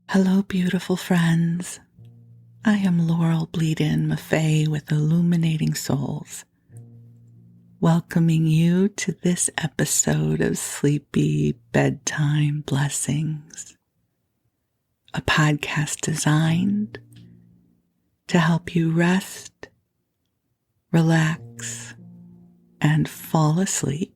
Hello, beautiful friends. I am Laurel Bleadon-Maffei with Illuminating Souls, welcoming you to this episode of Sleepy Bedtime Blessings, a podcast designed to help you rest, relax, and fall asleep,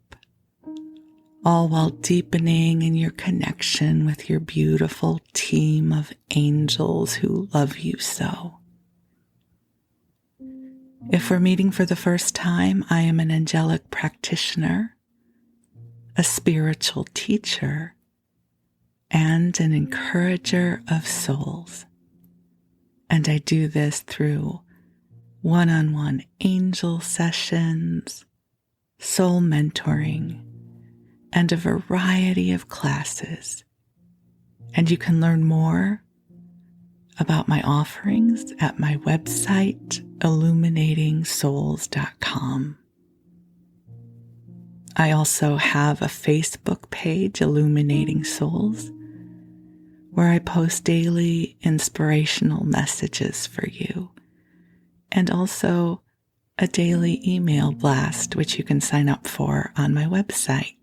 all while deepening in your connection with your beautiful team of angels who love you so. If we're meeting for the first time, I am an angelic practitioner, a spiritual teacher, and an encourager of souls. And I do this through one-on-one angel sessions, soul mentoring, and a variety of classes. And you can learn more about my offerings at my website, illuminatingsouls.com. I also have a Facebook page, Illuminating Souls, where I post daily inspirational messages for you, and also a daily email blast, which you can sign up for on my website.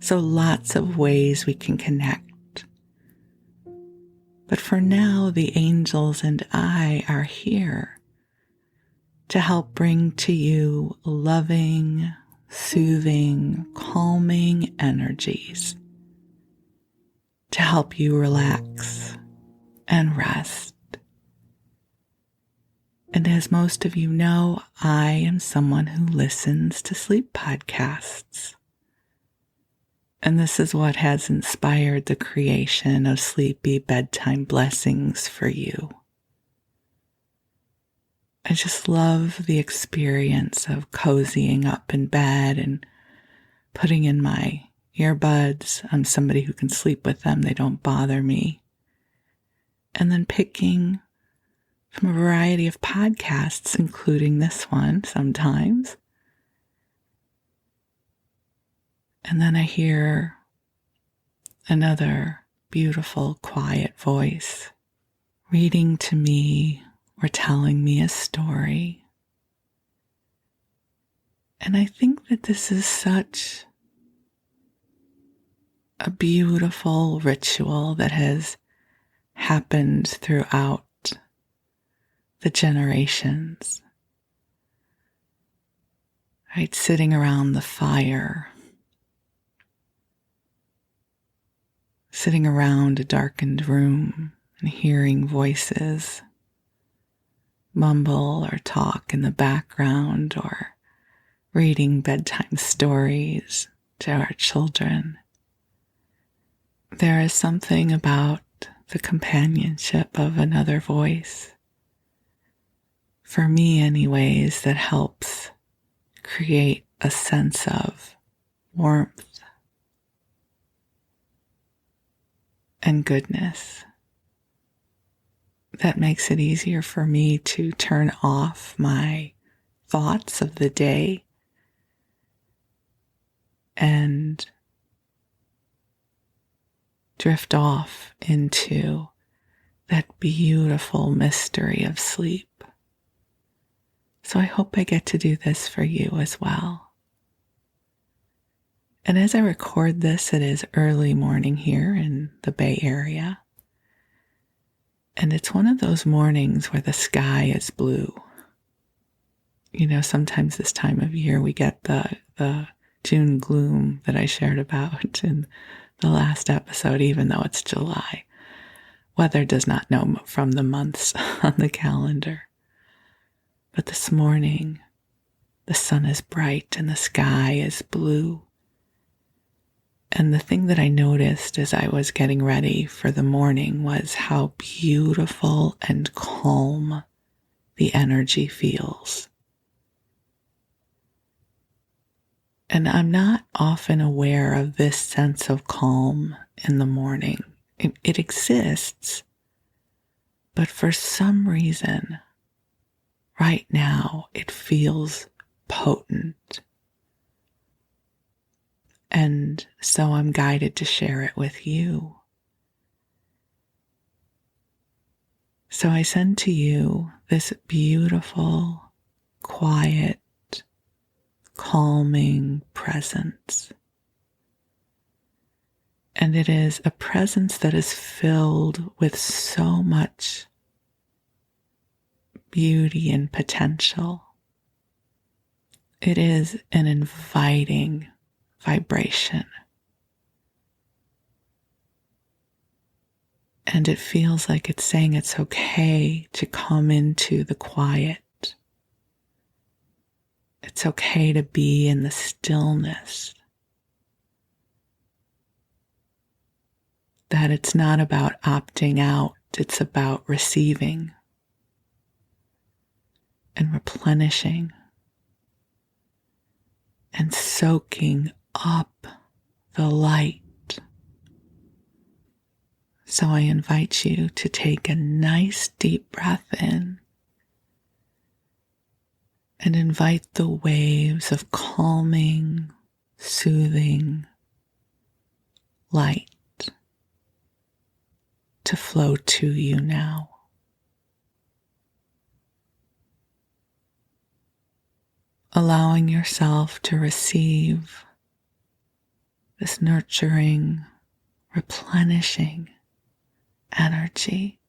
So lots of ways we can connect. But for now, the angels and I are here to help bring to you loving, soothing, calming energies to help you relax and rest. And as most of you know, I am someone who listens to sleep podcasts. And this is what has inspired the creation of Sleepy Bedtime Blessings for you. I just love the experience of cozying up in bed and putting in my earbuds. I'm somebody who can sleep with them. They don't bother me. And then picking from a variety of podcasts, including this one sometimes. And then I hear another beautiful, quiet voice reading to me or telling me a story. And I think that this is such a beautiful ritual that has happened throughout the generations. Right, sitting around the fire, sitting around a darkened room and hearing voices mumble or talk in the background, or reading bedtime stories to our children. There is something about the companionship of another voice, for me anyways, that helps create a sense of warmth and goodness that makes it easier for me to turn off my thoughts of the day and drift off into that beautiful mystery of sleep. So I hope I get to do this for you as well. And as I record this, it is early morning here in the Bay Area. And it's one of those mornings where the sky is blue. You know, sometimes this time of year we get the June gloom that I shared about in the last episode, even though it's July. Weather does not know from the months on the calendar. But this morning, the sun is bright and the sky is blue. And the thing that I noticed as I was getting ready for the morning was how beautiful and calm the energy feels. And I'm not often aware of this sense of calm in the morning. It exists, but for some reason, right now, it feels potent. And so I'm guided to share it with you. So I send to you this beautiful, quiet, calming presence. And it is a presence that is filled with so much beauty and potential. It is an inviting vibration. And it feels like it's saying it's okay to come into the quiet. It's okay to be in the stillness. That it's not about opting out, it's about receiving and replenishing and soaking up the light. So I invite you to take a nice deep breath in and invite the waves of calming, soothing light to flow to you now. Allowing yourself to receive this nurturing, replenishing energy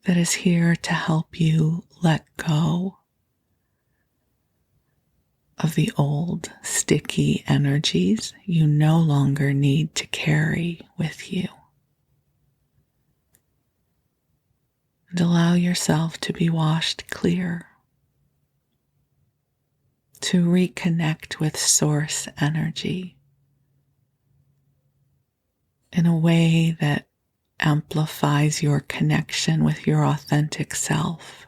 that is here to help you let go of the old, sticky energies you no longer need to carry with you. And allow yourself to be washed clear, to reconnect with source energy in a way that amplifies your connection with your authentic self,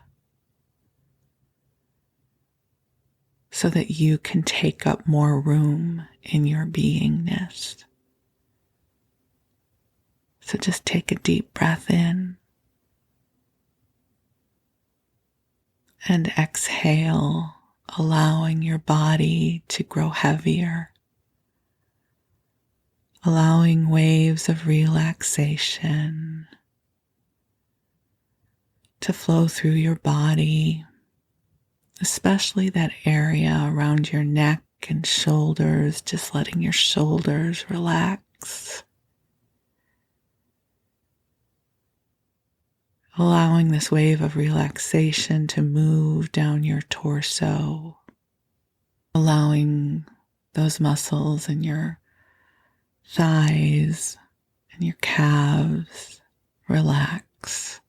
so that you can take up more room in your beingness. So just take a deep breath in and exhale, allowing your body to grow heavier, allowing waves of relaxation to flow through your body, especially that area around your neck and shoulders, just letting your shoulders relax. Allowing this wave of relaxation to move down your torso, allowing those muscles in your thighs and your calves relax.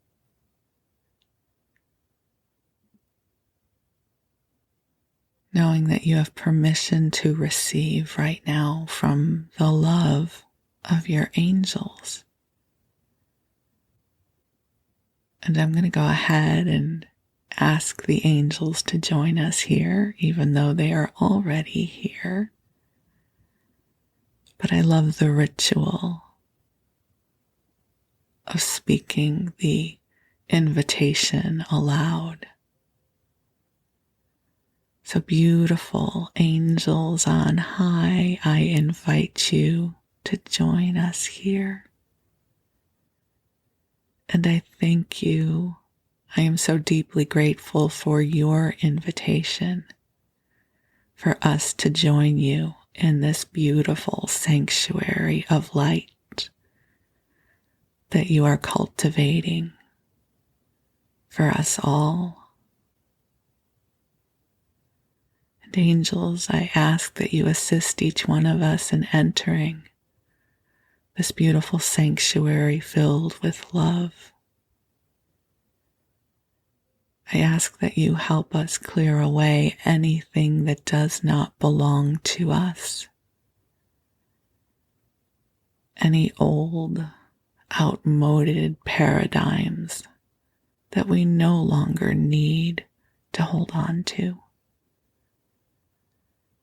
Knowing that you have permission to receive right now from the love of your angels. And I'm going to go ahead and ask the angels to join us here, even though they are already here. But I love the ritual of speaking the invitation aloud. So beautiful angels on high, I invite you to join us here. And I thank you. I am so deeply grateful for your invitation, for us to join you in this beautiful sanctuary of light that you are cultivating for us all. And angels, I ask that you assist each one of us in entering this beautiful sanctuary filled with love. I ask that you help us clear away anything that does not belong to us. Any old, outmoded paradigms that we no longer need to hold on to.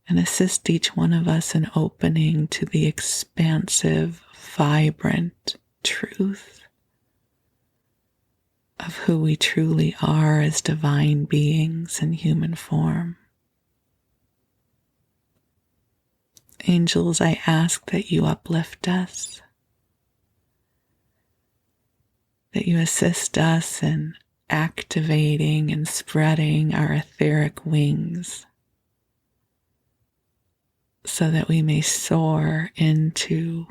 And assist each one of us in opening to the expansive, vibrant truth of who we truly are as divine beings in human form. angels, I ask that you uplift us, that you assist us in activating and spreading our etheric wings so that we may soar into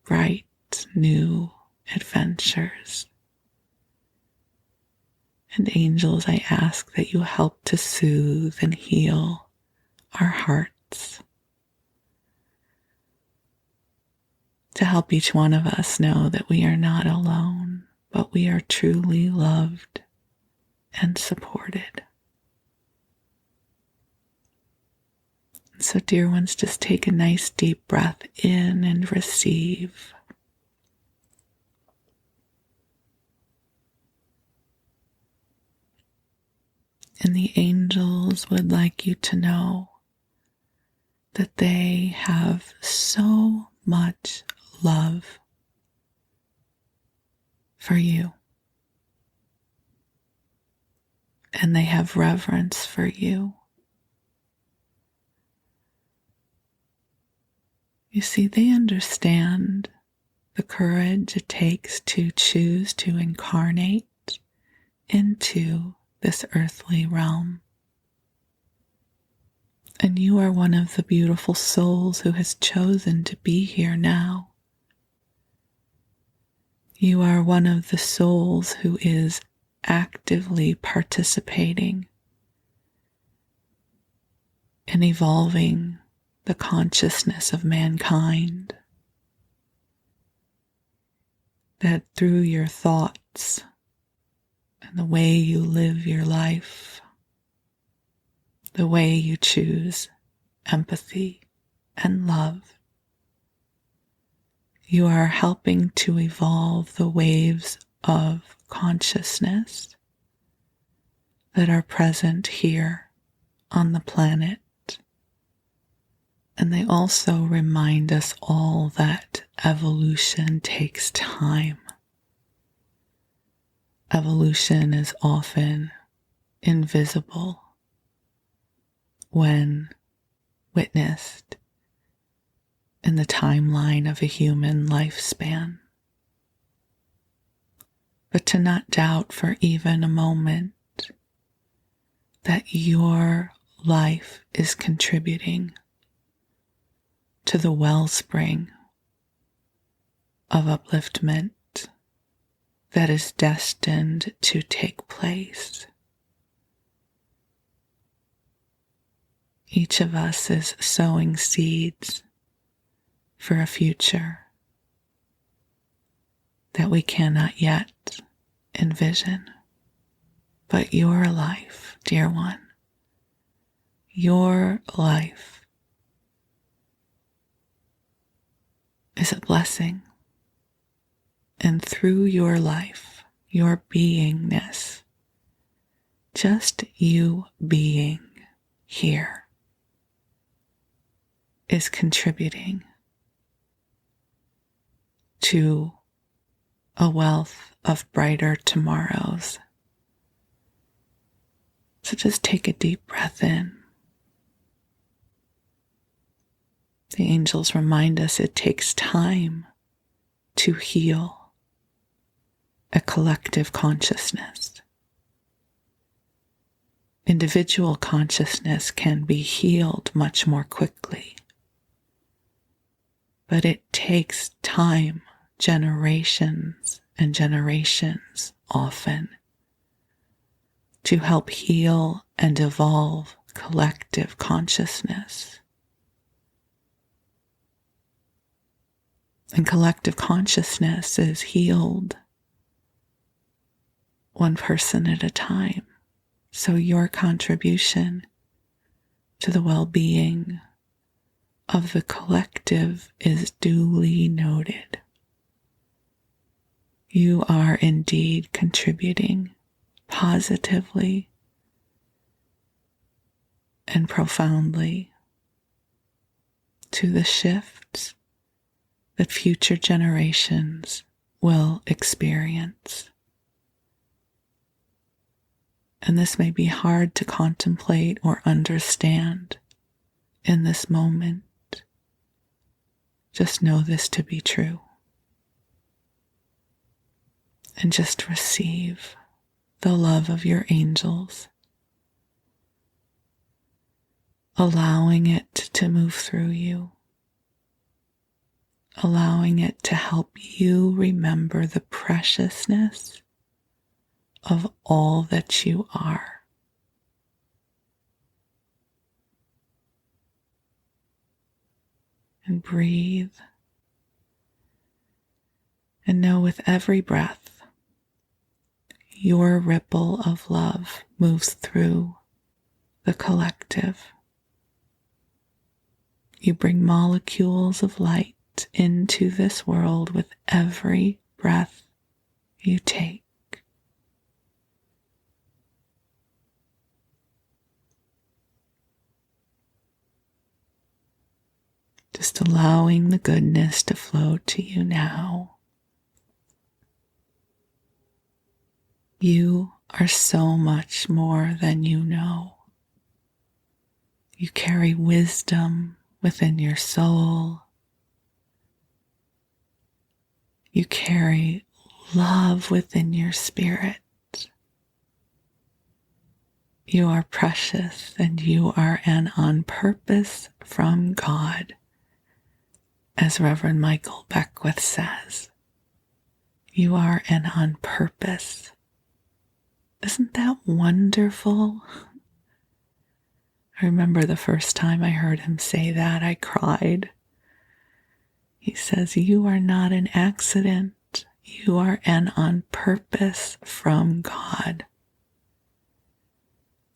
bright new adventures. And angels, I ask that you help to soothe and heal our hearts, to help each one of us know that we are not alone, but we are truly loved and supported. So, dear ones, just take a nice deep breath in and receive. And the angels would like you to know that they have so much love for you. And they have reverence for you. You see, they understand the courage it takes to choose to incarnate into this earthly realm. And you are one of the beautiful souls who has chosen to be here now. You are one of the souls who is actively participating in evolving the consciousness of mankind. That through your thoughts and the way you live your life, the way you choose empathy and love, you are helping to evolve the waves of consciousness that are present here on the planet. And they also remind us all that evolution takes time. Evolution is often invisible when witnessed in the timeline of a human lifespan. But to not doubt for even a moment that your life is contributing to the wellspring of upliftment that is destined to take place. Each of us is sowing seeds for a future that we cannot yet envision. But your life, dear one, your life is a blessing. And through your life, your beingness, just you being here, is contributing to a wealth of brighter tomorrows. So just take a deep breath in. The angels remind us it takes time to heal a collective consciousness. Individual consciousness can be healed much more quickly, but it takes time, generations and generations often, to help heal and evolve collective consciousness. And collective consciousness is healed one person at a time. So your contribution to the well-being of the collective is duly noted. You are indeed contributing positively and profoundly to the shifts that future generations will experience. And this may be hard to contemplate or understand in this moment, just know this to be true. And just receive the love of your angels, allowing it to move through you, allowing it to help you remember the preciousness of all that you are. And breathe. And know with every breath, your ripple of love moves through the collective. You bring molecules of light into this world with every breath you take. Just allowing the goodness to flow to you now. You are so much more than you know. You carry wisdom within your soul. You carry love within your spirit. You are precious and you are an on purpose from God, as Reverend Michael Beckwith says. You are an on purpose. Isn't that wonderful? I remember the first time I heard him say that, I cried. He says, you are not an accident. You are an on purpose from God.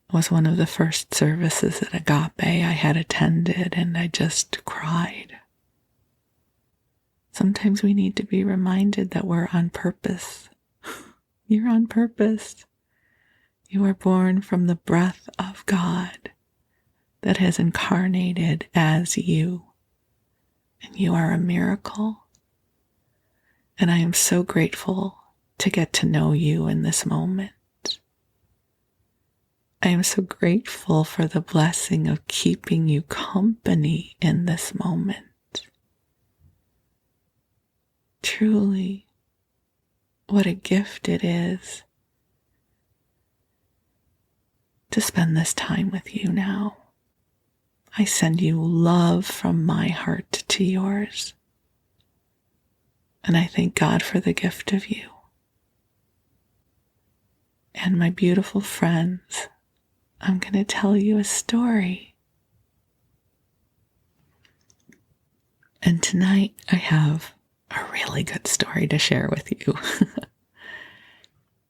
It was one of the first services at Agape I had attended, and I just cried. Sometimes we need to be reminded that we're on purpose. You're on purpose. You are born from the breath of God that has incarnated as you. And you are a miracle. And I am so grateful to get to know you in this moment. I am so grateful for the blessing of keeping you company in this moment. Truly, what a gift it is to spend this time with you now. I send you love from my heart to yours. And I thank God for the gift of you. And my beautiful friends, I'm going to tell you a story. And tonight I have a really good story to share with you.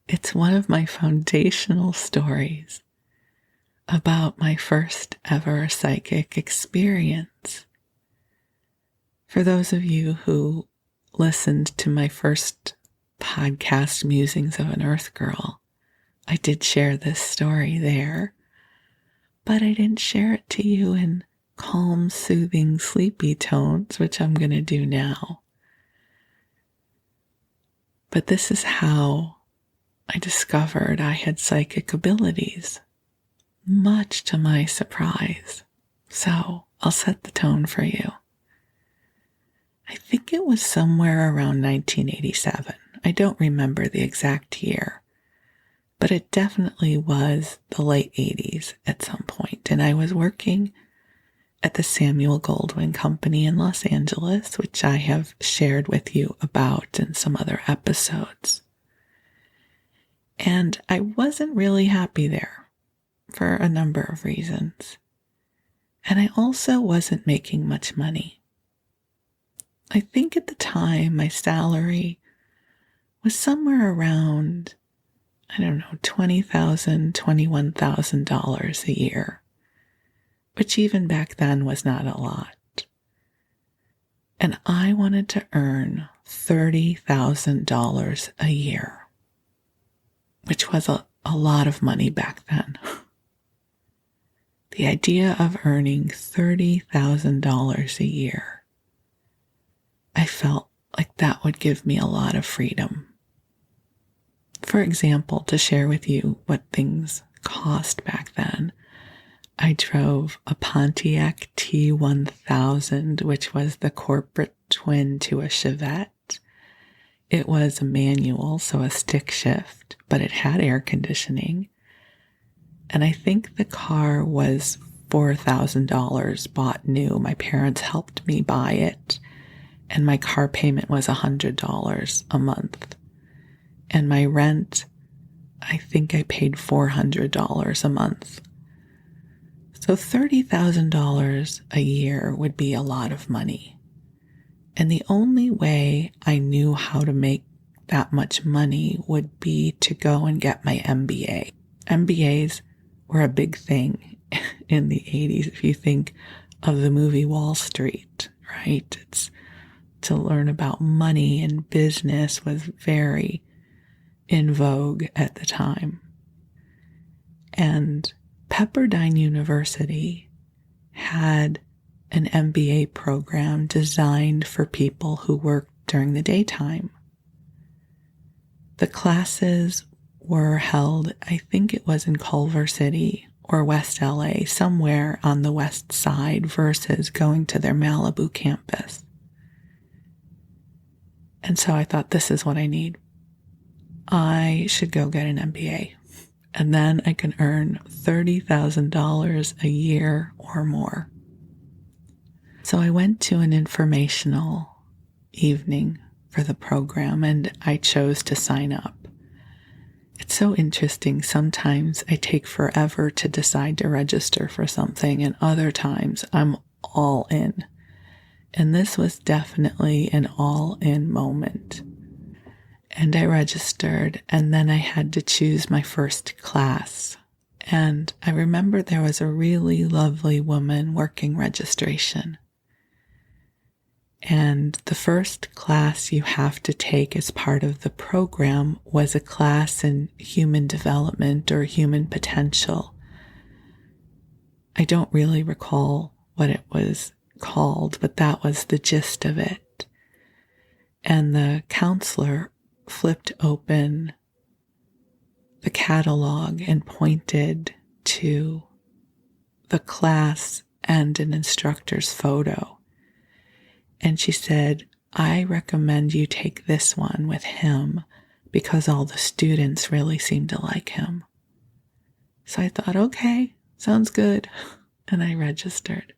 It's one of my foundational stories about my first ever psychic experience. For those of you who listened to my first podcast, Musings of an Earth Girl, I did share this story there, but I didn't share it to you in calm, soothing, sleepy tones, which I'm going to do now. But this is how I discovered I had psychic abilities, much to my surprise. So I'll set the tone for you. I think it was somewhere around 1987. I don't remember the exact year, but it definitely was the late 80s at some point. And I was working at the Samuel Goldwyn Company in Los Angeles, which I have shared with you about in some other episodes. And I wasn't really happy there for a number of reasons. And I also wasn't making much money. I think at the time my salary was somewhere around, $20,000, $21,000 a year, which even back then was not a lot. And I wanted to earn $30,000 a year, which was a lot of money back then. The idea of earning $30,000 a year, I felt like that would give me a lot of freedom. For example, to share with you what things cost back then, I drove a Pontiac T1000, which was the corporate twin to a Chevette. It was a manual, so a stick shift, but it had air conditioning. And I think the car was $4,000 bought new. My parents helped me buy it, and my car payment was $100 a month. And my rent, I think I paid $400 a month. So $30,000 a year would be a lot of money. And the only way I knew how to make that much money would be to go and get my MBA. MBAs were a big thing in the 80s. If you think of the movie Wall Street, right? It's to learn about money and business was very in vogue at the time. And Pepperdine University had an MBA program designed for people who worked during the daytime. The classes were held, I think it was in Culver City or West LA, somewhere on the west side, versus going to their Malibu campus. And so I thought, this is what I need. I should go get an MBA. And then I can earn $30,000 a year or more. So I went to an informational evening for the program, and I chose to sign up. It's so interesting. Sometimes I take forever to decide to register for something, and other times I'm all in. And this was definitely an all-in moment. And I registered, and then I had to choose my first class. And I remember there was a really lovely woman working registration. And the first class you have to take as part of the program was a class in human development or human potential. I don't really recall what it was called, but that was the gist of it. And the counselor flipped open the catalog and pointed to the class and an instructor's photo. And she said, I recommend you take this one with him because all the students really seem to like him. So I thought, okay, sounds good. And I registered.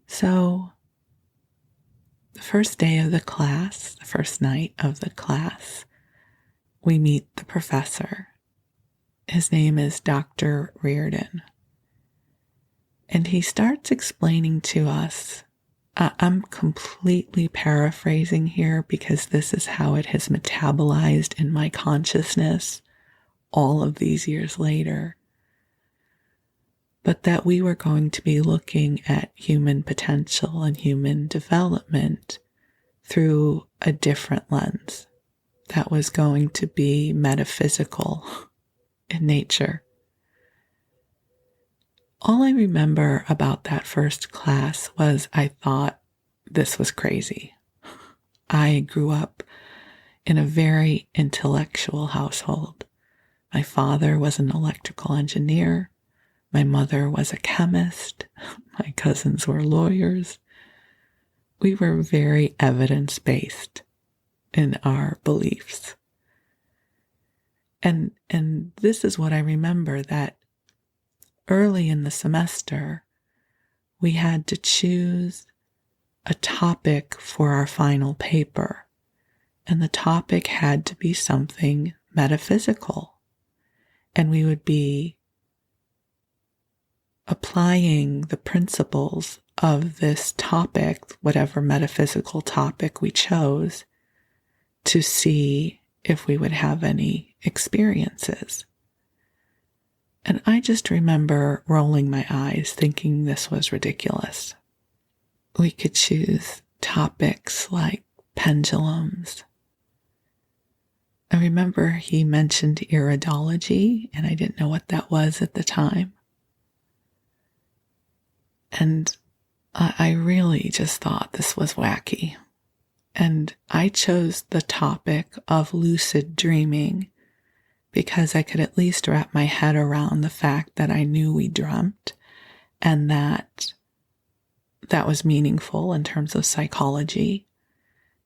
So the first day of the class, the first night of the class, we meet the professor. His name is Dr. Reardon. And he starts explaining to us, I'm completely paraphrasing here because this is how it has metabolized in my consciousness all of these years later, but that we were going to be looking at human potential and human development through a different lens that was going to be metaphysical in nature. All I remember about that first class was I thought this was crazy. I grew up in a very intellectual household. My father was an electrical engineer. My mother was a chemist. My cousins were lawyers. We were very evidence-based in our beliefs. And this is what I remember, that early in the semester, we had to choose a topic for our final paper, and the topic had to be something metaphysical, and we would be applying the principles of this topic, whatever metaphysical topic we chose, to see if we would have any experiences. And I just remember rolling my eyes, thinking this was ridiculous. We could choose topics like pendulums. I remember he mentioned iridology, and I didn't know what that was at the time. And I really just thought this was wacky. And I chose the topic of lucid dreaming because I could at least wrap my head around the fact that I knew we dreamt and that that was meaningful in terms of psychology,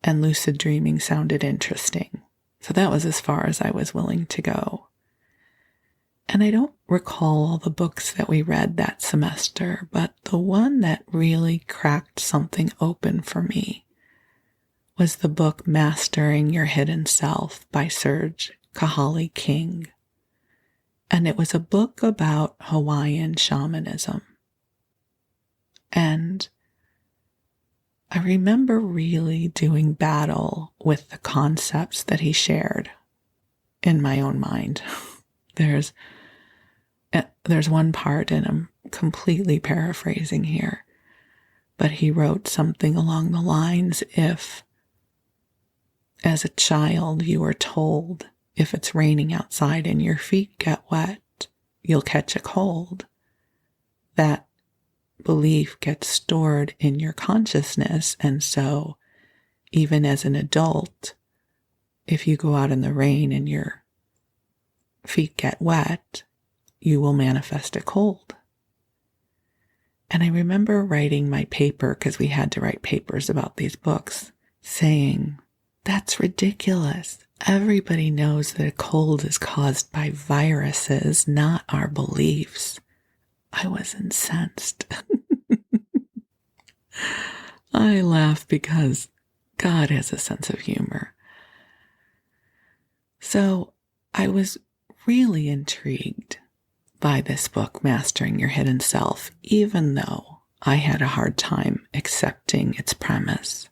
and lucid dreaming sounded interesting. So that was as far as I was willing to go. And I don't recall all the books that we read that semester, but the one that really cracked something open for me was the book Mastering Your Hidden Self by Serge Kahali King. And it was a book about Hawaiian shamanism. And I remember really doing battle with the concepts that he shared in my own mind. There's one part, and I'm completely paraphrasing here, but he wrote something along the lines, if as a child you were told if it's raining outside and your feet get wet, you'll catch a cold, that belief gets stored in your consciousness. And so even as an adult, if you go out in the rain and your feet get wet, you will manifest a cold. And I remember writing my paper, because we had to write papers about these books, saying, that's ridiculous. Everybody knows that a cold is caused by viruses, not our beliefs. I was incensed. I laugh because God has a sense of humor. So I was really intrigued by this book, Mastering Your Hidden Self, even though I had a hard time accepting its premise.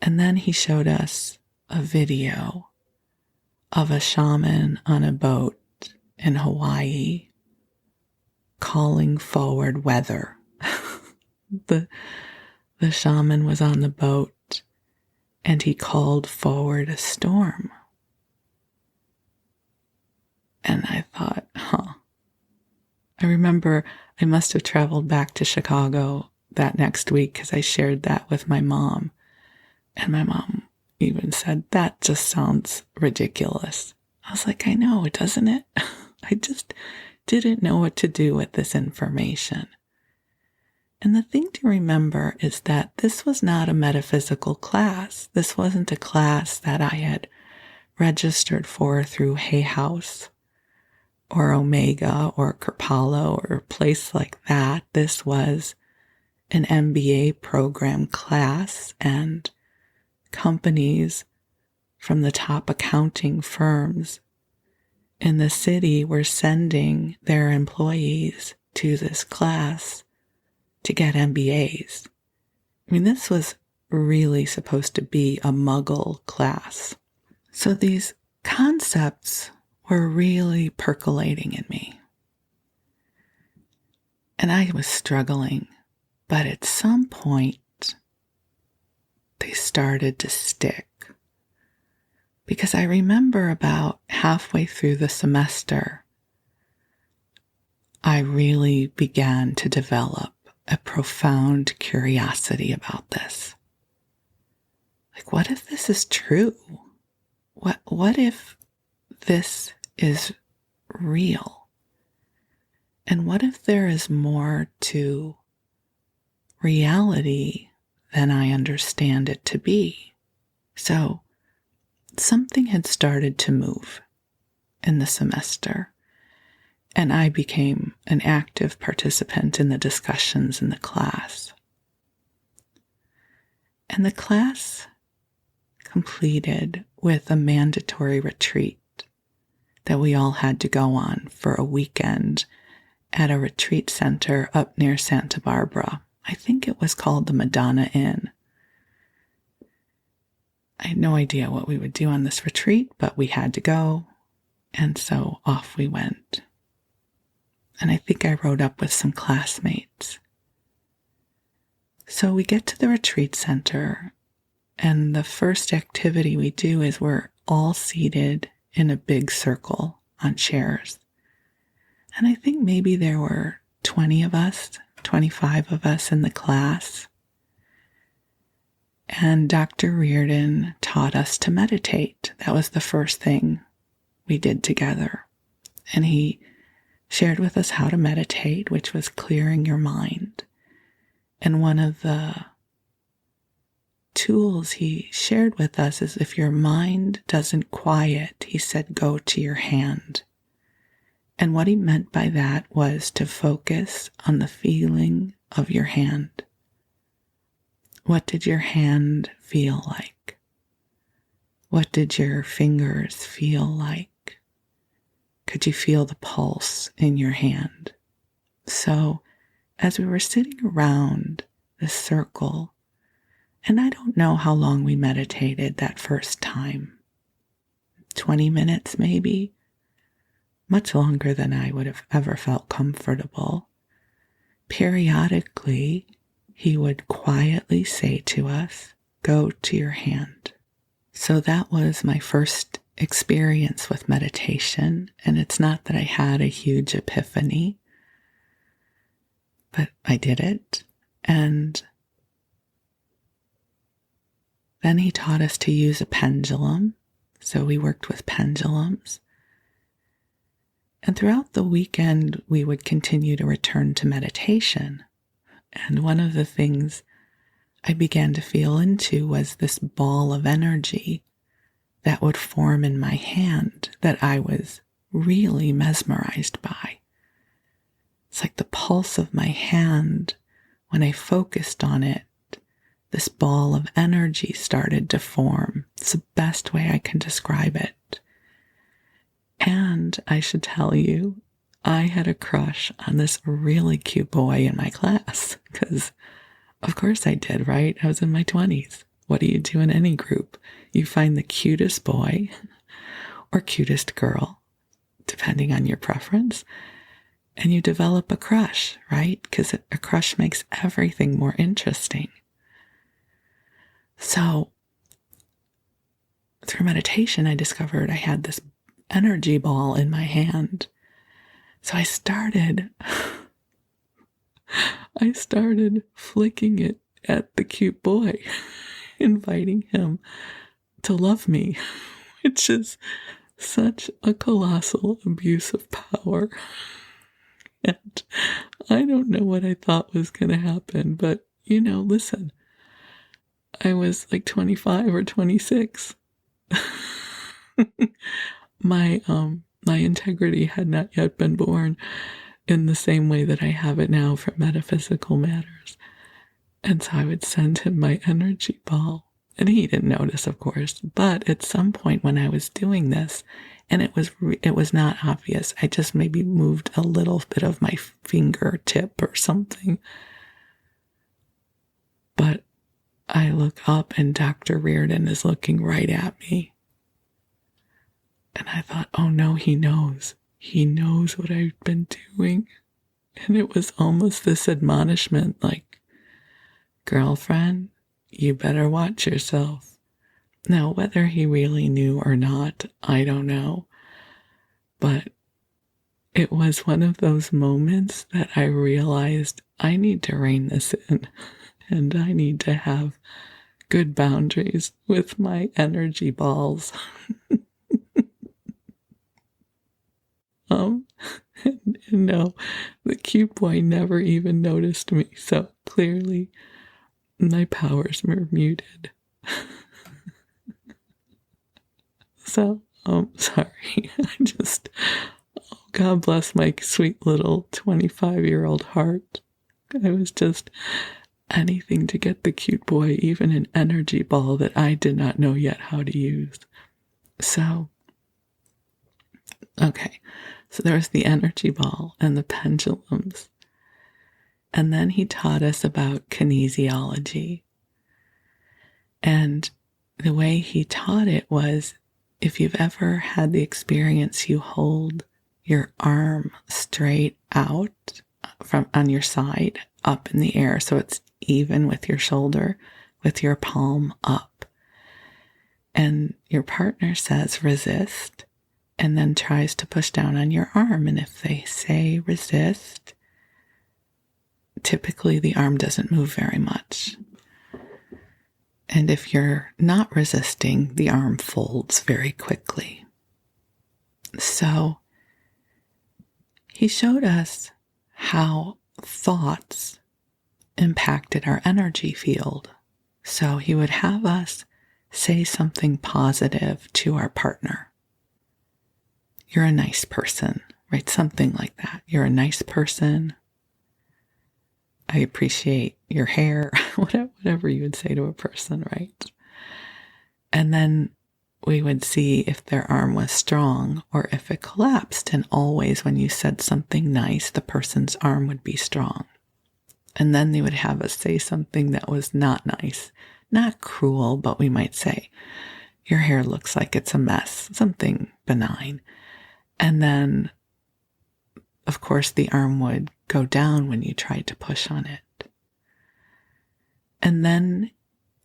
And then he showed us a video of a shaman on a boat in Hawaii calling forward weather. The shaman was on the boat and he called forward a storm. And I thought, I remember I must have traveled back to Chicago that next week because I shared that with my mom. And my mom even said, that just sounds ridiculous. I was like, I know, doesn't it? I just didn't know what to do with this information. And the thing to remember is that this was not a metaphysical class. This wasn't a class that I had registered for through Hay House or Omega or Kripalu or a place like that. This was an MBA program class, and companies from the top accounting firms in the city were sending their employees to this class to get MBAs. I mean, this was really supposed to be a muggle class. So these concepts were really percolating in me. And I was struggling, but at some point, they started to stick. Because I remember about halfway through the semester, I really began to develop a profound curiosity about this. Like, what if this is true? What if this is real? And what if there is more to reality than I understand it to be? So something had started to move in the semester, and I became an active participant in the discussions in the class. And the class completed with a mandatory retreat that we all had to go on for a weekend at a retreat center up near Santa Barbara. I think it was called the Madonna Inn. I had no idea what we would do on this retreat, but we had to go, and so off we went. And I think I rode up with some classmates. So we get to the retreat center, and the first activity we do is we're all seated in a big circle on chairs. And I think maybe there were 20 of us, 25 of us in the class. And Dr. Reardon taught us to meditate. That was the first thing we did together. And he shared with us how to meditate, which was clearing your mind. And one of the tools he shared with us is if your mind doesn't quiet, he said, go to your hand. And what he meant by that was to focus on the feeling of your hand. What did your hand feel like? What did your fingers feel like? Could you feel the pulse in your hand? So, as we were sitting around the circle, and I don't know how long we meditated that first time, 20 minutes maybe, much longer than I would have ever felt comfortable. Periodically, he would quietly say to us, go to your hand. So that was my first experience with meditation, and it's not that I had a huge epiphany, but I did it. And then he taught us to use a pendulum, so we worked with pendulums. And throughout the weekend, we would continue to return to meditation. And one of the things I began to feel into was this ball of energy that would form in my hand that I was really mesmerized by. It's like the pulse of my hand, when I focused on it, this ball of energy started to form. It's the best way I can describe it. And I should tell you, I had a crush on this really cute boy in my class, because of course I did, right? I was in my 20s. What do you do in any group? You find the cutest boy or cutest girl, depending on your preference, and you develop a crush, right? Because a crush makes everything more interesting. So through meditation, I discovered I had this energy ball in my hand. So I started flicking it at the cute boy, inviting him to love me, which is such a colossal abuse of power. And I don't know what I thought was going to happen, but listen, I was like 25 or 26. My integrity had not yet been born in the same way that I have it now for metaphysical matters. And so I would send him my energy ball. And he didn't notice, of course. But at some point when I was doing this, and it was not obvious, I just maybe moved a little bit of my fingertip or something. But I look up and Dr. Reardon is looking right at me. And I thought, oh no, he knows. He knows what I've been doing. And it was almost this admonishment like, girlfriend, you better watch yourself. Now, whether he really knew or not, I don't know. But it was one of those moments that I realized I need to rein this in. And I need to have good boundaries with my energy balls. And no, the cute boy never even noticed me, so clearly my powers were muted. So, sorry, God bless my sweet little 25-year-old heart. I was just anything to get the cute boy even an energy ball that I did not know yet how to use. So, okay. So there was the energy ball and the pendulums. And then he taught us about kinesiology. And the way he taught it was, if you've ever had the experience, you hold your arm straight out from on your side, up in the air, so it's even with your shoulder, with your palm up. And your partner says resist, and then tries to push down on your arm. And if they say resist, typically the arm doesn't move very much. And if you're not resisting, the arm folds very quickly. So he showed us how thoughts impacted our energy field. So he would have us say something positive to our partner. You're a nice person, right? Something like that. You're a nice person. I appreciate your hair, whatever you would say to a person, right? And then we would see if their arm was strong or if it collapsed. And always when you said something nice, the person's arm would be strong. And then they would have us say something that was not nice, not cruel, but we might say, your hair looks like it's a mess, something benign. And then, of course, the arm would go down when you tried to push on it. And then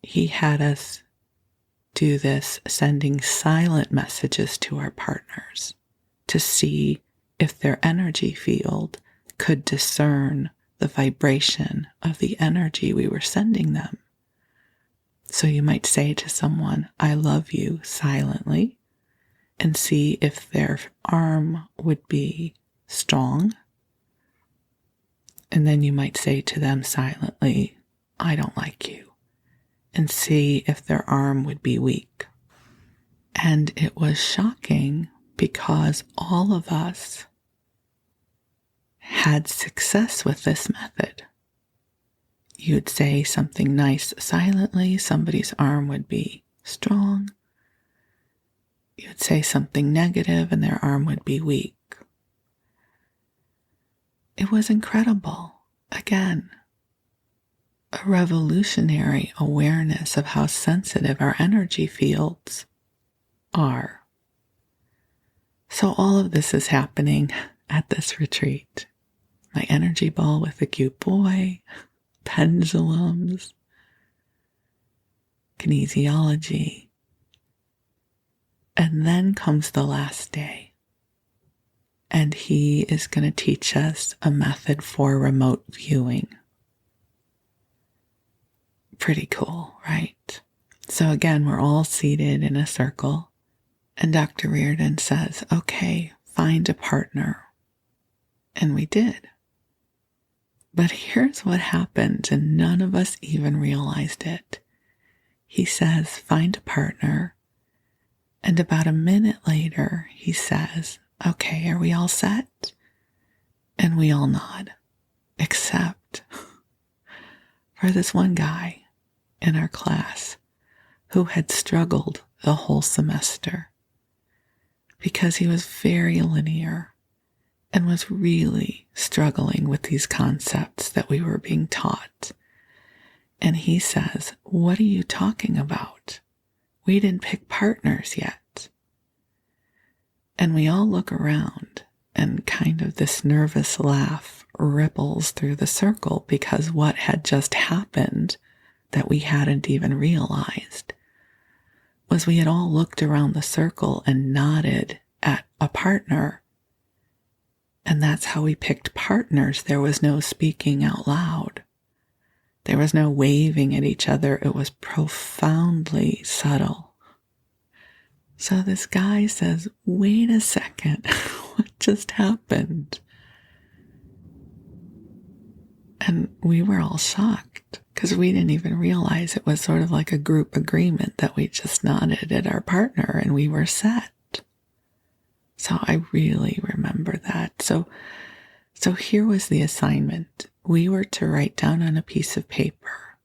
he had us do this, sending silent messages to our partners to see if their energy field could discern the vibration of the energy we were sending them. So you might say to someone, I love you, silently, and see if their arm would be strong. And then you might say to them silently, I don't like you, and see if their arm would be weak. And it was shocking because all of us had success with this method. You would say something nice silently, somebody's arm would be strong. You would say something negative and their arm would be weak. It was incredible. Again, a revolutionary awareness of how sensitive our energy fields are. So all of this is happening at this retreat. My energy ball with the cute boy, pendulums, kinesiology. And then comes the last day. And he is going to teach us a method for remote viewing. Pretty cool, right? So again, we're all seated in a circle. And Dr. Reardon says, okay, find a partner. And we did. But here's what happened, and none of us even realized it. He says, find a partner. And about a minute later, he says, okay, are we all set? And we all nod, except for this one guy in our class who had struggled the whole semester because he was very linear and was really struggling with these concepts that we were being taught. And he says, what are you talking about? We didn't pick partners yet. And we all look around and kind of this nervous laugh ripples through the circle because what had just happened that we hadn't even realized was we had all looked around the circle and nodded at a partner. And that's how we picked partners. There was no speaking out loud. There was no waving at each other. It was profoundly subtle. So this guy says, wait a second, what just happened? And we were all shocked because we didn't even realize it was sort of like a group agreement that we just nodded at our partner and we were set. So I really remember that. So here was the assignment. We were to write down on a piece of paper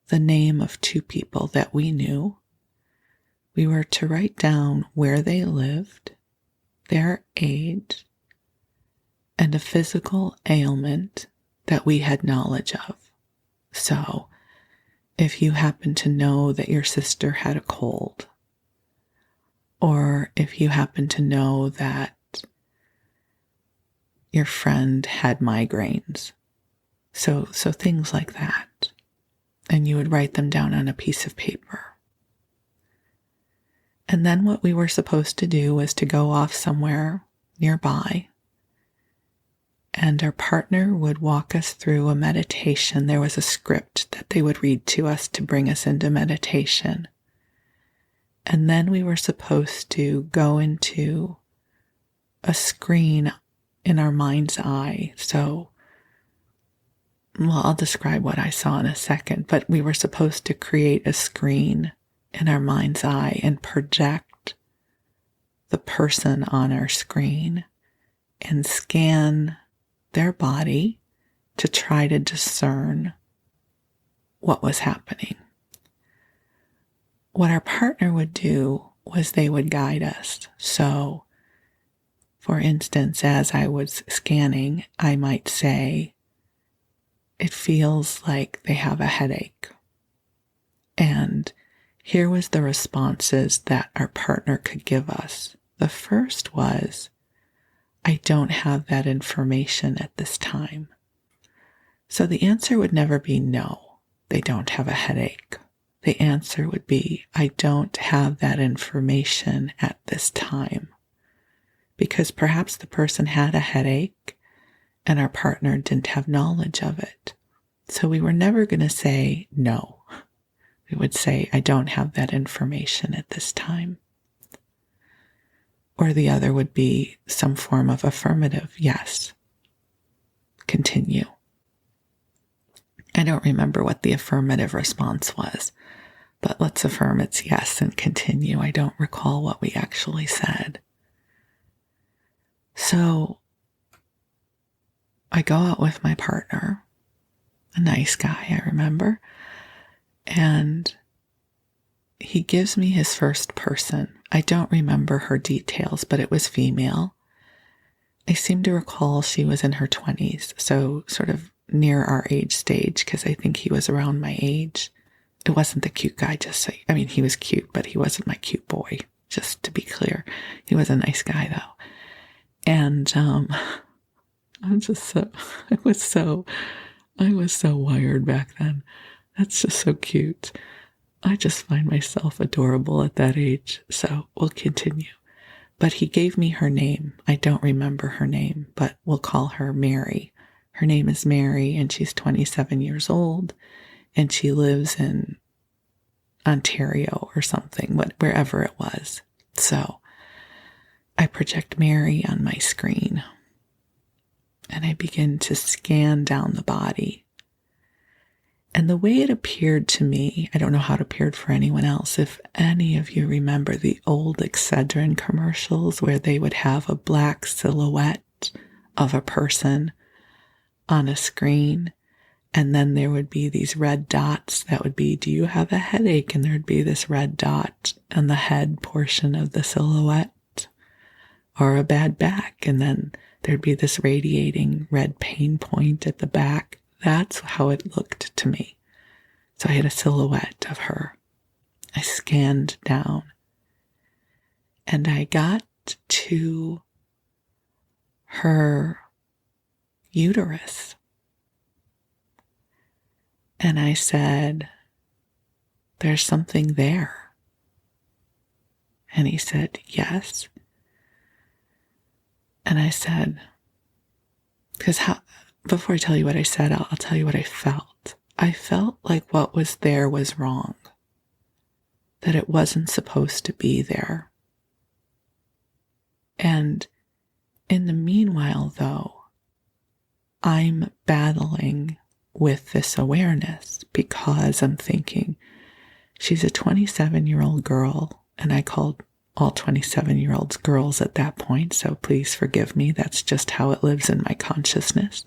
the name of two people that we knew. We were to write down where they lived, their age, and a physical ailment that we had knowledge of. So, if you happen to know that your sister had a cold, or if you happen to know that your friend had migraines, so things like that, and you would write them down on a piece of paper. And then what we were supposed to do was to go off somewhere nearby, and our partner would walk us through a meditation. There was a script that they would read to us to bring us into meditation. And then we were supposed to go into a screen in our mind's eye. So, well, I'll describe what I saw in a second, but we were supposed to create a screen in our mind's eye and project the person on our screen and scan their body to try to discern what was happening. What our partner would do was they would guide us. So, for instance, as I was scanning, I might say, it feels like they have a headache. And here was the responses that our partner could give us. The first was, I don't have that information at this time. So the answer would never be no, they don't have a headache. The answer would be, I don't have that information at this time. Because perhaps the person had a headache and our partner didn't have knowledge of it. So we were never going to say no. We would say, I don't have that information at this time. Or the other would be some form of affirmative, yes. Continue. I don't remember what the affirmative response was, but let's affirm it's yes and continue. I don't recall what we actually said. So I go out with my partner, a nice guy, I remember, and he gives me his first person. I don't remember her details, but it was female. I seem to recall she was in her 20s, so sort of near our age stage, because I think he was around my age. It wasn't the cute guy, he was cute, but he wasn't my cute boy, just to be clear. He was a nice guy, though. And I was so wired back then. That's just so cute. I just find myself adorable at that age, so we'll continue. But he gave me her name. I don't remember her name, but we'll call her Mary. Her name is Mary, and she's 27 years old, and she lives in Ontario or something, wherever it was. So I project Mary on my screen, and I begin to scan down the body. And the way it appeared to me, I don't know how it appeared for anyone else. If any of you remember the old Excedrin commercials where they would have a black silhouette of a person on a screen, and then there would be these red dots that would be, do you have a headache? And there'd be this red dot on the head portion of the silhouette, or a bad back, and then there'd be this radiating red pain point at the back. That's how it looked to me. So I had a silhouette of her. I scanned down, and I got to her uterus. And I said, there's something there. And he said, yes. And I said, before I tell you what I said, I'll tell you what I felt. I felt like what was there was wrong, that it wasn't supposed to be there. And in the meanwhile, though, I'm battling with this awareness because I'm thinking, she's a 27-year-old girl, and I called all 27-year-olds girls at that point, so please forgive me. That's just how it lives in my consciousness.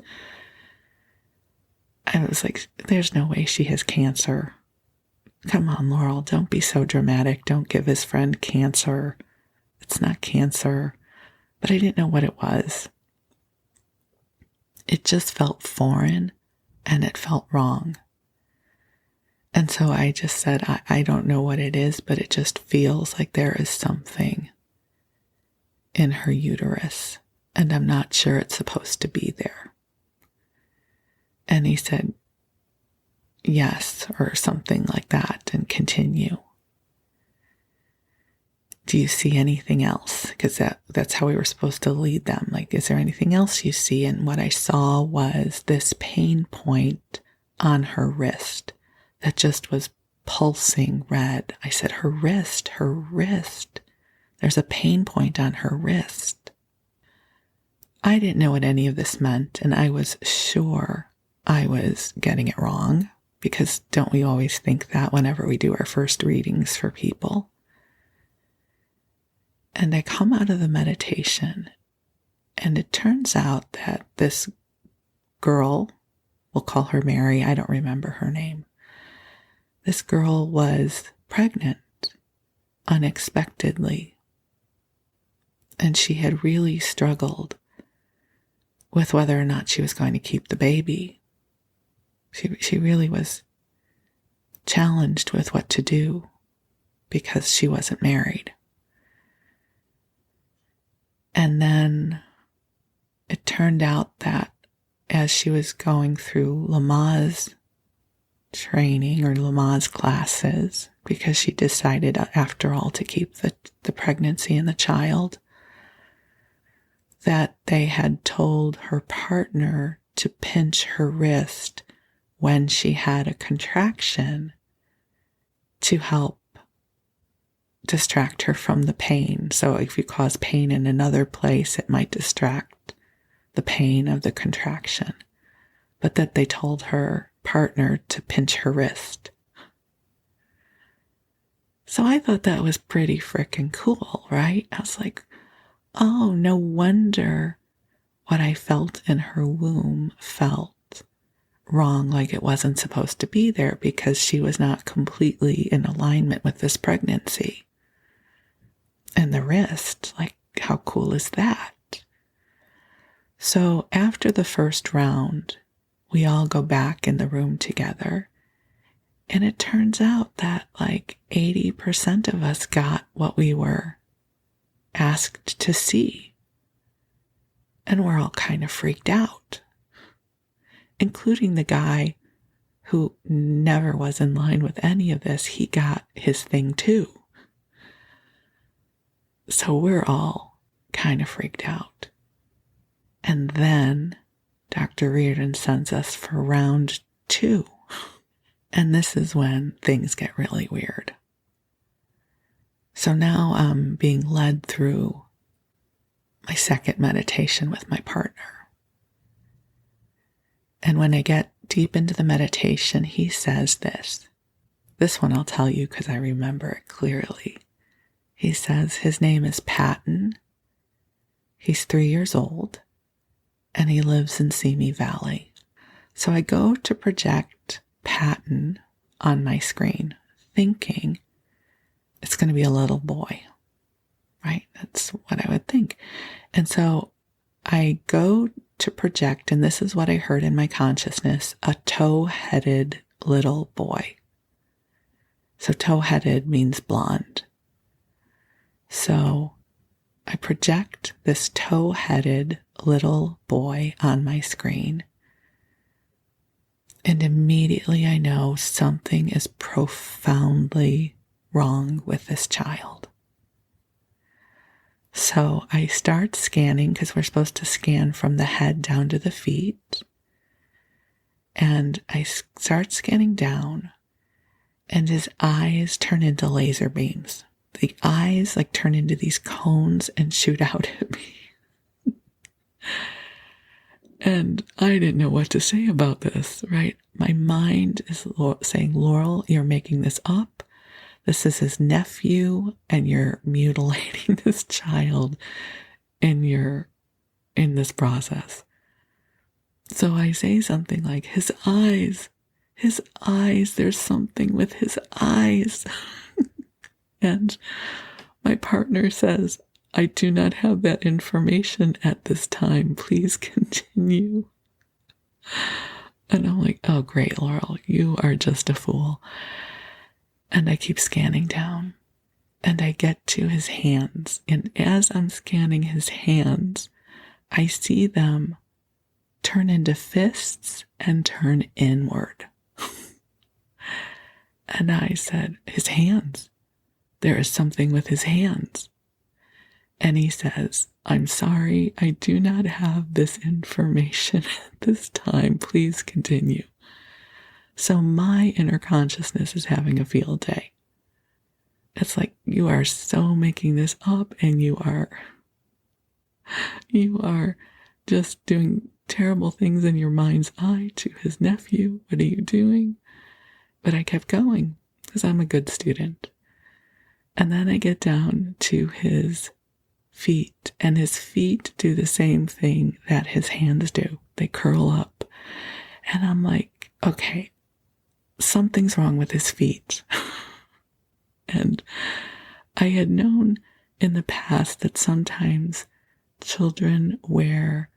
I was like, there's no way she has cancer. Come on, Laurel, don't be so dramatic. Don't give his friend cancer. It's not cancer. But I didn't know what it was. It just felt foreign, and it felt wrong. And so I just said, I don't know what it is, but it just feels like there is something in her uterus, and I'm not sure it's supposed to be there. And he said, yes, or something like that, and continue. Do you see anything else? Because that's how we were supposed to lead them. Like, is there anything else you see? And what I saw was this pain point on her wrist that just was pulsing red. I said, her wrist. There's a pain point on her wrist. I didn't know what any of this meant, and I was sure I was getting it wrong, because don't we always think that whenever we do our first readings for people? And I come out of the meditation, and it turns out that this girl, we'll call her Mary, I don't remember her name. This girl was pregnant unexpectedly, and she had really struggled with whether or not she was going to keep the baby. She really was challenged with what to do because she wasn't married. And then it turned out that as she was going through Lamaze training or Lamaze classes, because she decided after all to keep the pregnancy and the child, that they had told her partner to pinch her wrist when she had a contraction to help distract her from the pain. So if you cause pain in another place, it might distract the pain of the contraction. But that they told her partner to pinch her wrist. So I thought that was pretty frickin' cool, right? I was like, oh, no wonder what I felt in her womb felt wrong, like it wasn't supposed to be there, because she was not completely in alignment with this pregnancy. And the wrist, like, how cool is that? So after the first round, we all go back in the room together, and it turns out that like 80% of us got what we were asked to see. And we're all kind of freaked out, including the guy who never was in line with any of this. He got his thing too. So we're all kind of freaked out. And then Dr. Reardon sends us for round 2. And this is when things get really weird. So now I'm being led through my second meditation with my partner. And when I get deep into the meditation, he says this. This one I'll tell you because I remember it clearly. He says his name is Patton. He's 3 years old, and he lives in Simi Valley. So I go to project Patton on my screen, thinking it's going to be a little boy, right? That's what I would think. And so I go to project, and this is what I heard in my consciousness, a tow-headed little boy. So tow-headed means blonde. So I project this tow-headed little boy on my screen, and immediately I know something is profoundly wrong with this child. So I start scanning, because we're supposed to scan from the head down to the feet. And I start scanning down, and his eyes turn into laser beams. The eyes like turn into these cones and shoot out at me. And I didn't know what to say about this, right? My mind is saying, Laurel, you're making this up. This is his nephew, and you're mutilating this child in this process. So I say something like, his eyes, there's something with his eyes. And my partner says, I do not have that information at this time. Please continue. And I'm like, oh, great, Laurel, you are just a fool. And I keep scanning down, and I get to his hands. And as I'm scanning his hands, I see them turn into fists and turn inward. And I said, his hands. There is something with his hands. And he says, I'm sorry, I do not have this information at this time. Please continue. So my inner consciousness is having a field day. It's like, you are so making this up, and you are just doing terrible things in your mind's eye to his nephew. What are you doing? But I kept going because I'm a good student. And then I get down to his feet, and his feet do the same thing that his hands do. They curl up. And I'm like, okay, something's wrong with his feet. And I had known in the past that sometimes children wear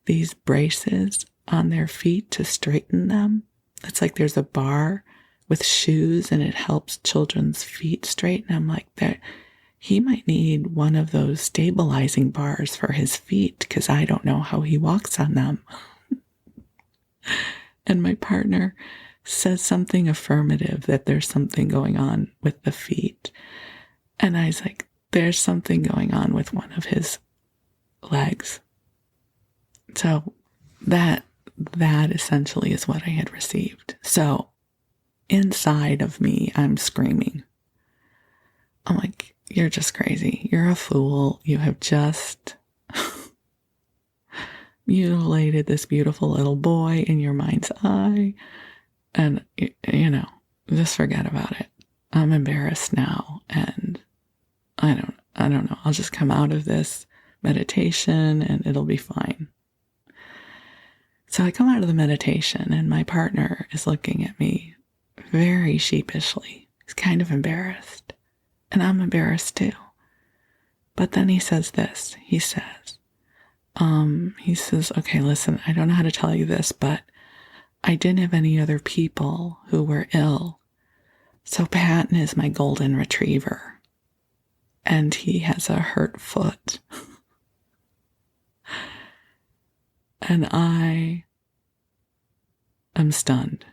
these braces on their feet to straighten them. It's like there's a bar with shoes and it helps children's feet straighten. I'm like, he might need one of those stabilizing bars for his feet because I don't know how he walks on them. And my partner says something affirmative that there's something going on with the feet. And I was like, there's something going on with one of his legs. So that essentially is what I had received. So inside of me, I'm screaming. I'm like, you're just crazy. You're a fool. You have just mutilated this beautiful little boy in your mind's eye. And, just forget about it. I'm embarrassed now. And I don't know. I'll just come out of this meditation and it'll be fine. So I come out of the meditation and my partner is looking at me very sheepishly. He's kind of embarrassed. And I'm embarrassed too. But then he says this. He says, okay, listen, I don't know how to tell you this, but I didn't have any other people who were ill. So Patton is my golden retriever. And he has a hurt foot. And I am stunned.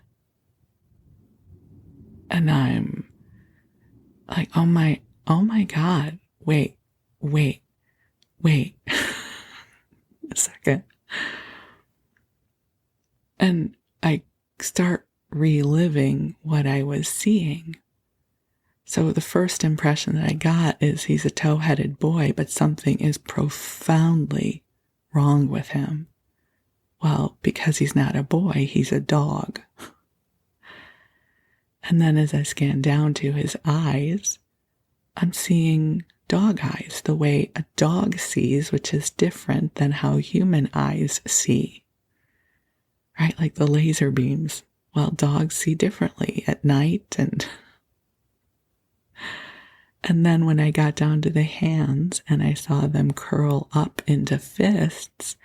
And I'm like, oh my God, wait a second. And I start reliving what I was seeing. So the first impression that I got is he's a tow-headed boy, but something is profoundly wrong with him. Well, because he's not a boy, he's a dog. And then as I scan down to his eyes, I'm seeing dog eyes, the way a dog sees, which is different than how human eyes see. Right? Like the laser beams. Well, dogs see differently at night. And then when I got down to the hands and I saw them curl up into fists,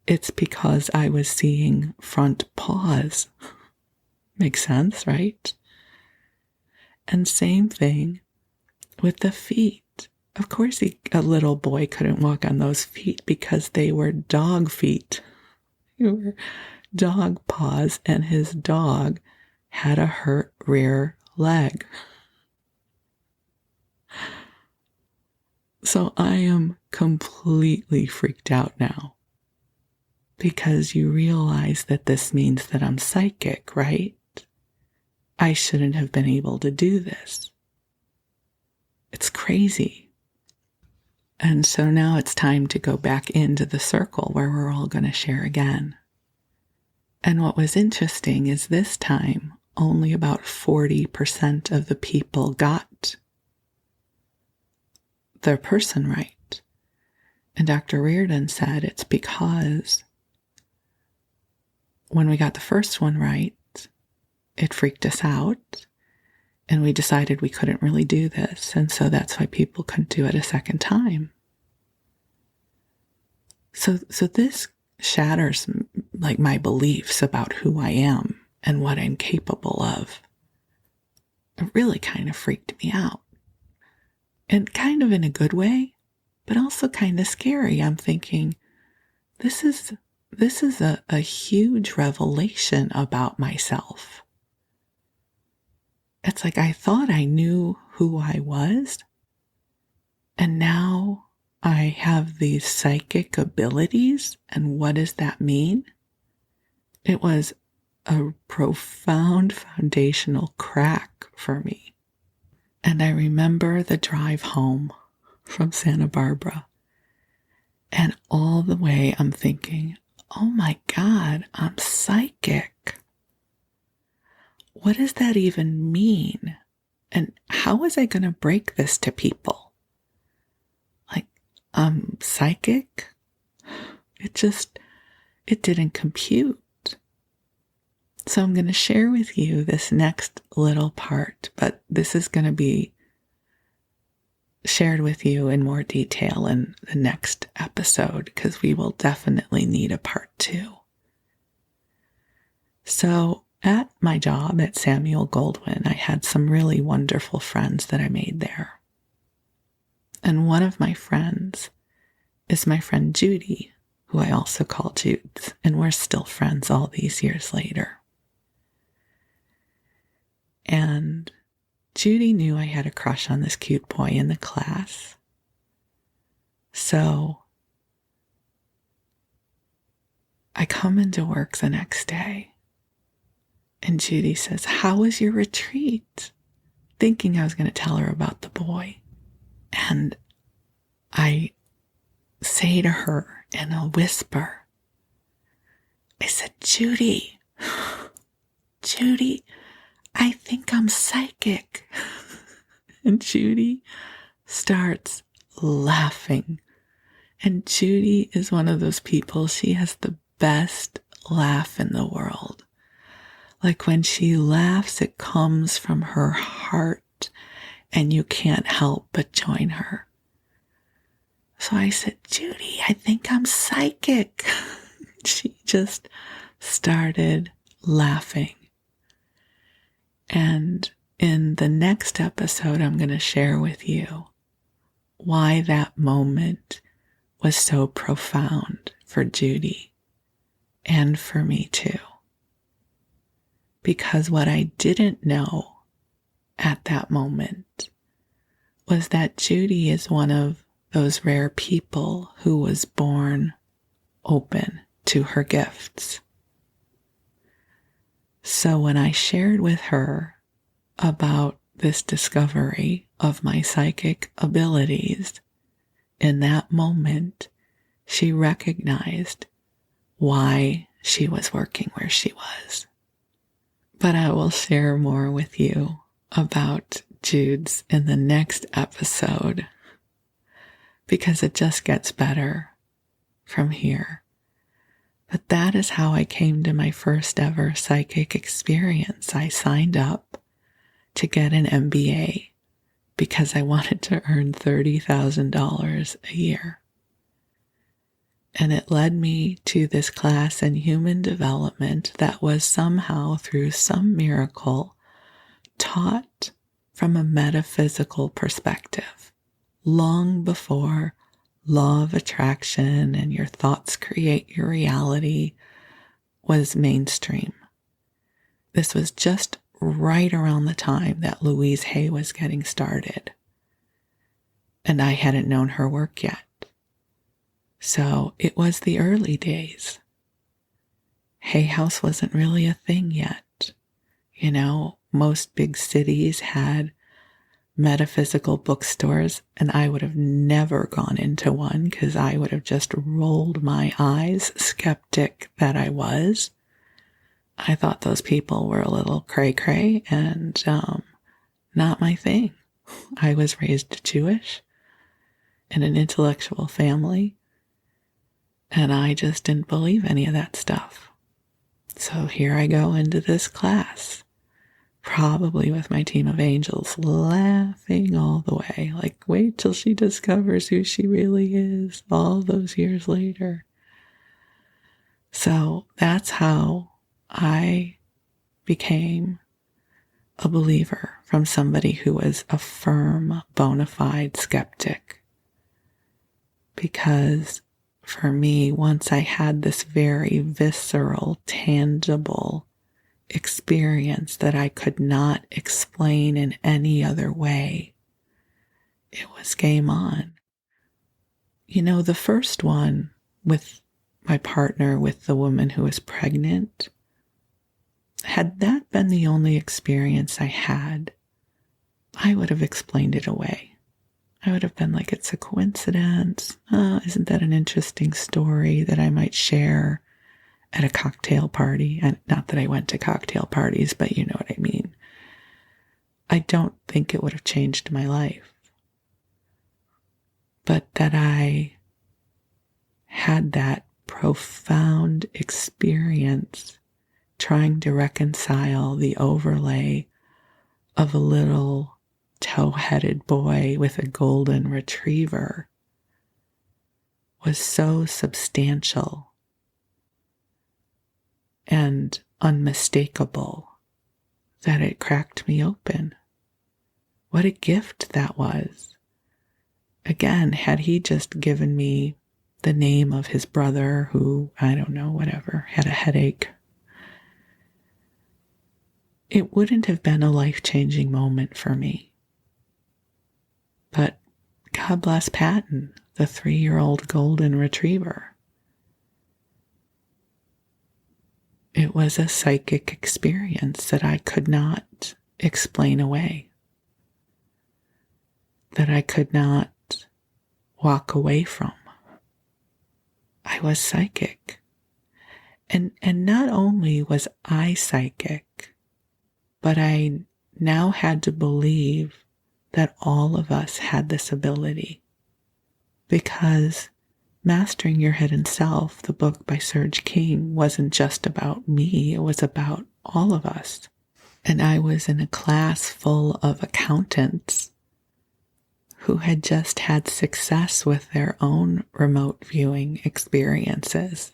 it's because I was seeing front paws. Makes sense, right? And same thing with the feet. Of course, a little boy couldn't walk on those feet because they were dog feet. They were dog paws, and his dog had a hurt rear leg. So I am completely freaked out now because you realize that this means that I'm psychic, right? I shouldn't have been able to do this. It's crazy. And so now it's time to go back into the circle where we're all going to share again. And what was interesting is this time, only about 40% of the people got their person right. And Dr. Reardon said it's because when we got the first one right, it freaked us out and we decided we couldn't really do this. And so that's why people couldn't do it a second time. So this shatters like my beliefs about who I am and what I'm capable of. It really kind of freaked me out. And kind of in a good way, but also kind of scary. I'm thinking, this is a huge revelation about myself. It's like I thought I knew who I was, and now I have these psychic abilities, and what does that mean? It was a profound foundational crack for me. And I remember the drive home from Santa Barbara, And all the way I'm thinking, oh my God, I'm psychic. What does that even mean? And how was I going to break this to people? Like, I'm psychic? It didn't compute. So I'm going to share with you this next little part, but this is going to be shared with you in more detail in the next episode, because we will definitely need a part 2. So at my job at Samuel Goldwyn, I had some really wonderful friends that I made there. And one of my friends is my friend Judy, who I also call Judes, and we're still friends all these years later. And Judy knew I had a crush on this cute boy in the class. So I come into work the next day, and Judy says, "How was your retreat?" Thinking I was going to tell her about the boy. And I say to her in a whisper, I said, Judy, I think I'm psychic. And Judy starts laughing. And Judy is one of those people, she has the best laugh in the world. Like when she laughs, it comes from her heart and you can't help but join her. So I said, Judy, I think I'm psychic. She just started laughing. And in the next episode, I'm going to share with you why that moment was so profound for Judy and for me too. Because what I didn't know at that moment was that Judy is one of those rare people who was born open to her gifts. So when I shared with her about this discovery of my psychic abilities, in that moment, she recognized why she was working where she was. But I will share more with you about Jude's in the next episode, because it just gets better from here. But that is how I came to my first ever psychic experience. I signed up to get an MBA because I wanted to earn $30,000 a year. And it led me to this class in human development that was somehow, through some miracle, taught from a metaphysical perspective, long before law of attraction and your thoughts create your reality was mainstream. This was just right around the time that Louise Hay was getting started. And I hadn't known her work yet. So it was the early days. Hay House wasn't really a thing yet. You know, most big cities had metaphysical bookstores, and I would have never gone into one because I would have just rolled my eyes, skeptic that I was. I thought those people were a little cray-cray and not my thing. I was raised Jewish in an intellectual family, and I just didn't believe any of that stuff. So here I go into this class, probably with my team of angels, laughing all the way. Like, wait till she discovers who she really is all those years later. So that's how I became a believer from somebody who was a firm, bona fide skeptic. Because for me, once I had this very visceral, tangible experience that I could not explain in any other way, it was game on. You know, the first one with my partner, with the woman who was pregnant, had that been the only experience I had, I would have explained it away. I would have been like, it's a coincidence. Isn't that an interesting story that I might share at a cocktail party? And not that I went to cocktail parties, but you know what I mean. I don't think it would have changed my life. But that I had that profound experience trying to reconcile the overlay of a little tow-headed boy with a golden retriever was so substantial and unmistakable that it cracked me open. What a gift that was. Again, had he just given me the name of his brother who, I don't know, whatever, had a headache, it wouldn't have been a life-changing moment for me. But God bless Patton, the 3-year-old golden retriever. It was a psychic experience that I could not explain away, that I could not walk away from. I was psychic. And not only was I psychic, but I now had to believe that all of us had this ability. Because Mastering Your Hidden Self, the book by Serge King, wasn't just about me, it was about all of us. And I was in a class full of accountants who had just had success with their own remote viewing experiences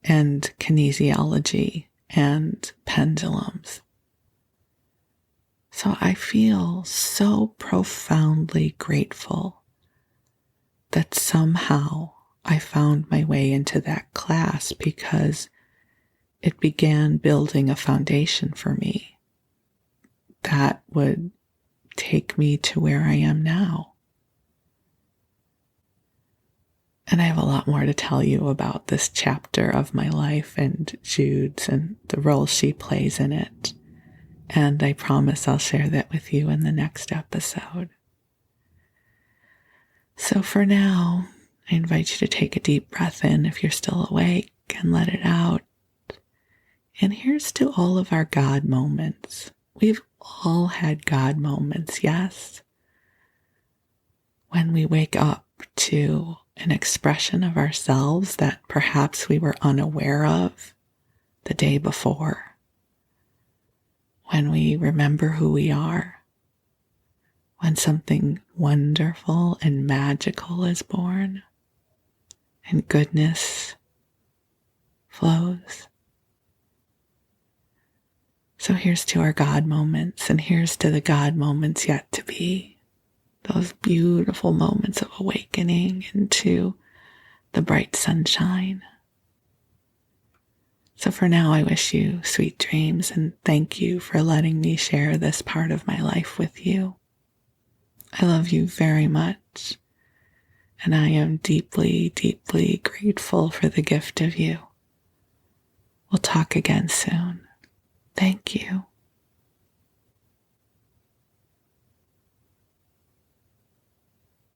and kinesiology and pendulums. So I feel so profoundly grateful that somehow I found my way into that class, because it began building a foundation for me that would take me to where I am now. And I have a lot more to tell you about this chapter of my life and Jude's and the role she plays in it. And I promise I'll share that with you in the next episode. So for now, I invite you to take a deep breath in if you're still awake and let it out. And here's to all of our God moments. We've all had God moments, yes? When we wake up to an expression of ourselves that perhaps we were unaware of the day before. When we remember who we are. When something wonderful and magical is born and goodness flows. So here's to our God moments, and here's to the God moments yet to be. Those beautiful moments of awakening into the bright sunshine. So for now, I wish you sweet dreams, and thank you for letting me share this part of my life with you. I love you very much, and I am deeply, deeply grateful for the gift of you. We'll talk again soon. Thank you.